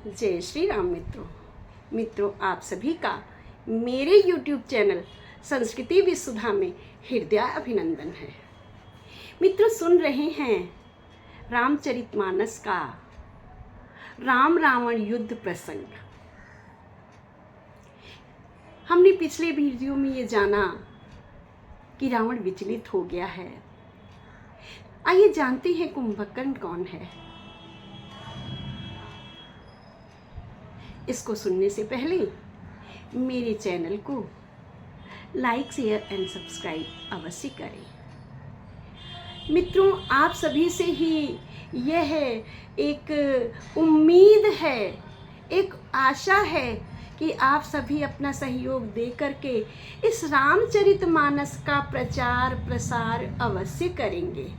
जय श्री राम मित्रों, आप सभी का मेरे YouTube चैनल संस्कृति विसुधा में हृदय अभिनंदन है। मित्रों, सुन रहे हैं रामचरितमानस का राम रावण युद्ध प्रसंग। हमने पिछले वीडियो में ये जाना कि रावण विचलित हो गया है। आइए जानते हैं कुंभकर्ण कौन है। इसको सुनने से पहले मेरे चैनल को लाइक, शेयर एंड सब्सक्राइब अवश्य करें। मित्रों, आप सभी से ही यह एक उम्मीद है, एक आशा है कि आप सभी अपना सहयोग दे करके इस रामचरितमानस का प्रचार प्रसार अवश्य करेंगे।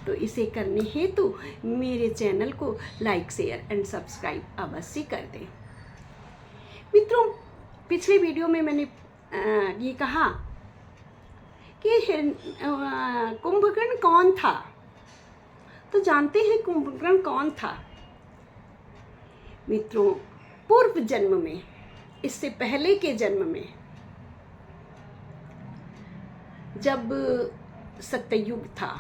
तो इसे करने हेतु मेरे चैनल को लाइक, शेयर एंड सब्सक्राइब अवश्य कर दें। मित्रों, पिछले वीडियो में मैंने ये कहा कि कुंभकर्ण कौन था। तो जानते हैं कुंभकर्ण कौन था। मित्रों, पूर्व जन्म में, इससे पहले के जन्म में, जब सत्ययुग था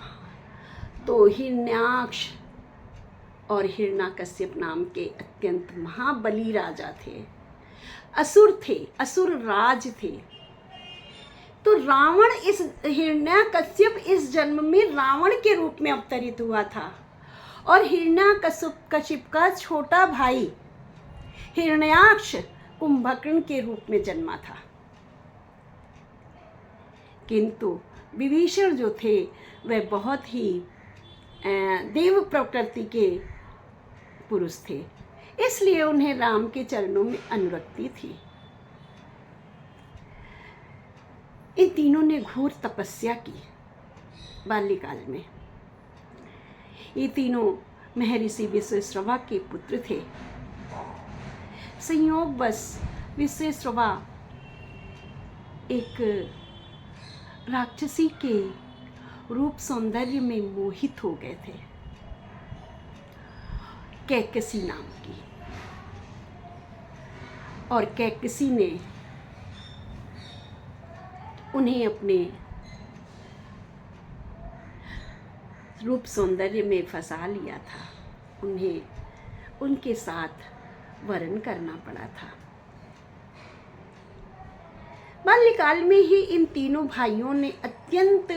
तो हिरण्याक्ष और हिरण्याकश्यप नाम के अत्यंत महाबली राजा थे, असुर थे, असुर राज थे। तो रावण, इस हिरण्याकश्यप इस जन्म में रावण के रूप में अवतरित हुआ था और हिरण्याकश्यप का छोटा भाई हिरण्याक्ष कुंभकर्ण के रूप में जन्मा था। किंतु विभीषण जो थे वह बहुत ही देव प्रकृति के पुरुष थे, इसलिए उन्हें राम के चरणों में अनुरक्ति थी। इन तीनों ने घोर तपस्या की बाल्यकाल में। ये तीनों महर्षि विश्वेश्रवा के पुत्र थे। संयोगवश विश्वेश्रवा एक राक्षसी के रूप सौंदर्य में मोहित हो गए थे, कैकसी नाम की। और कैकसी ने उन्हें अपने रूप सौंदर्य में फंसा लिया था। उन्हें उनके साथ वरण करना पड़ा था। बाल्यकाल में ही इन तीनों भाइयों ने अत्यंत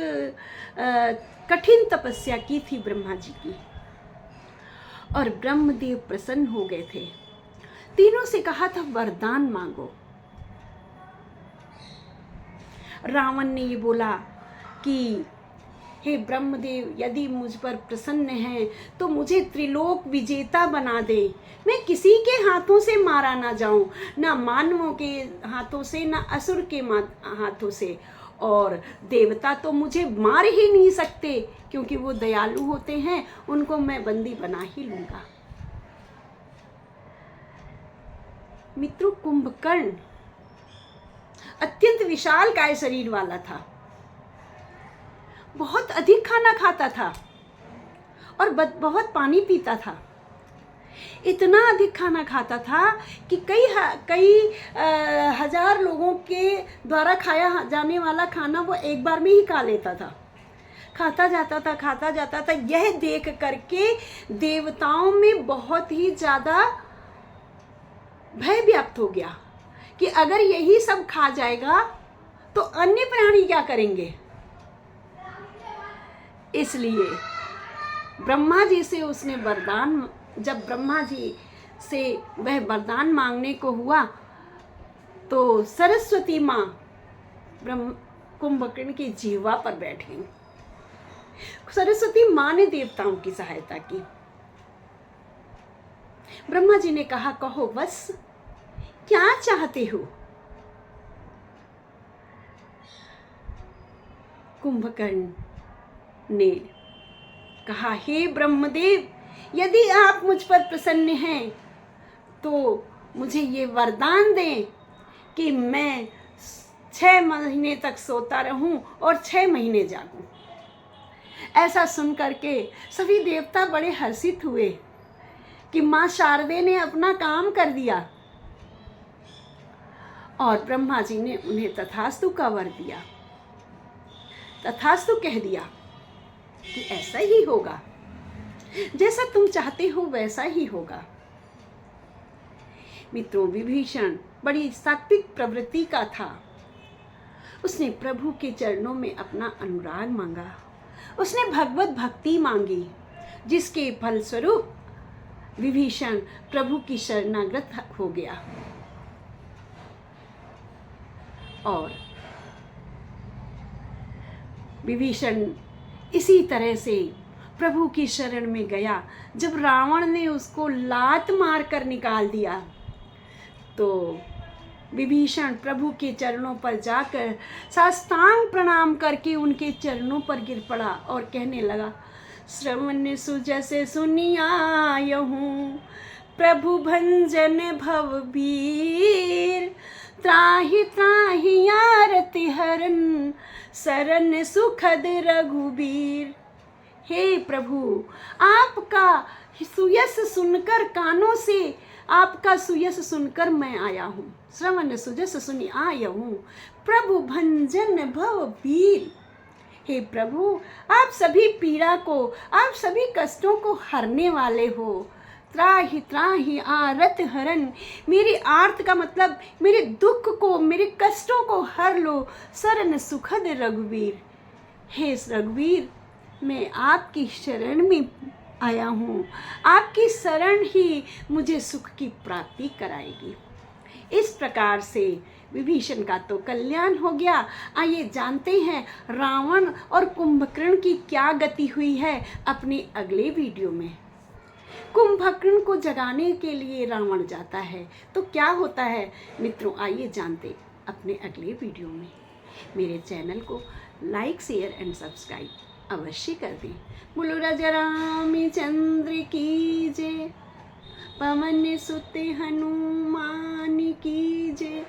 कठिन तपस्या की थी ब्रह्मा जी की, और ब्रह्मदेव प्रसन्न हो गए थे। तीनों से कहा था वरदान मांगो। रावण ने ये बोला कि हे ब्रह्मदेव, यदि मुझ पर प्रसन्न हैं तो मुझे त्रिलोक विजेता बना दे। मैं किसी के हाथों से मारा ना जाऊं, ना मानवों के हाथों से, ना असुर के हाथों से। और देवता तो मुझे मार ही नहीं सकते, क्योंकि वो दयालु होते हैं, उनको मैं बंदी बना ही लूंगा। मित्रों, कुंभकर्ण अत्यंत विशालकाय शरीर वाला था, बहुत अधिक खाना खाता था और बहुत पानी पीता था। इतना अधिक खाना खाता था कि कई हजार लोगों के द्वारा खाया जाने वाला खाना वो एक बार में ही खा लेता था। खाता जाता था। यह देख करके देवताओं में बहुत ही ज़्यादा भय व्याप्त हो गया कि अगर यही सब खा जाएगा तो अन्य प्राणी क्या करेंगे। इसलिए ब्रह्मा जी से उसने वरदान, जब ब्रह्मा जी से वह वरदान मांगने को हुआ तो सरस्वती माँ कुंभकर्ण की जिह्वा पर बैठ गई। सरस्वती माँ ने देवताओं की सहायता की। ब्रह्मा जी ने कहा, कहो बस क्या चाहते हो। कुंभकर्ण ने कहा, हे ब्रह्मदेव, यदि आप मुझ पर प्रसन्न हैं तो मुझे ये वरदान दें कि मैं 6 महीने तक सोता रहूं और 6 महीने जागूं। ऐसा सुन करके सभी देवता बड़े हर्षित हुए कि माँ शारदे ने अपना काम कर दिया और ब्रह्मा जी ने उन्हें तथास्तु का वर दिया, तथास्तु कह दिया कि ऐसा ही होगा, जैसा तुम चाहते हो वैसा ही होगा। मित्रों, विभीषण बड़ी सात्विक प्रवृत्ति का था। उसने प्रभु के चरणों में अपना अनुराग मांगा, उसने भगवत भक्ति मांगी, जिसके फलस्वरूप विभीषण प्रभु की शरणागत हो गया और विभीषण इसी तरह से प्रभु की शरण में गया। जब रावण ने उसको लात मार कर निकाल दिया तो विभीषण प्रभु के चरणों पर जाकर साष्टांग प्रणाम करके उनके चरणों पर गिर पड़ा और कहने लगा, श्रवण सुजैसे सुनियायहूँ, प्रभु भंजन भवबीर, त्राहि त्राहि आरति हरन, शरण सुखद रघुबीर। हे प्रभु, आपका सुयस सुनकर, कानों से आपका सुयस सुनकर मैं आया हूँ। श्रवण सुजस सुनि आया हूँ, प्रभु भंजन भवबीर। हे प्रभु, आप सभी पीड़ा को, आप सभी कष्टों को हरने वाले हो। त्राहि त्राहि आरत हरन, मेरी आर्त का मतलब मेरे दुख को, मेरे कष्टों को हर लो। शरण सुखद रघुवीर, हे रघुवीर, मैं आपकी शरण में आया हूँ, आपकी शरण ही मुझे सुख की प्राप्ति कराएगी। इस प्रकार से विभीषण का तो कल्याण हो गया। आइए जानते हैं रावण और कुंभकर्ण की क्या गति हुई है अपने अगले वीडियो में। कुंभकर्ण को जगाने के लिए रावण जाता है तो क्या होता है मित्रों, आइए जानते अपने अगले वीडियो में। मेरे चैनल को लाइक, शेयर एंड सब्सक्राइब अवश्य कर दें। बोलो राजा रामचंद्र की जय, पवन सुत हनुमान की जय।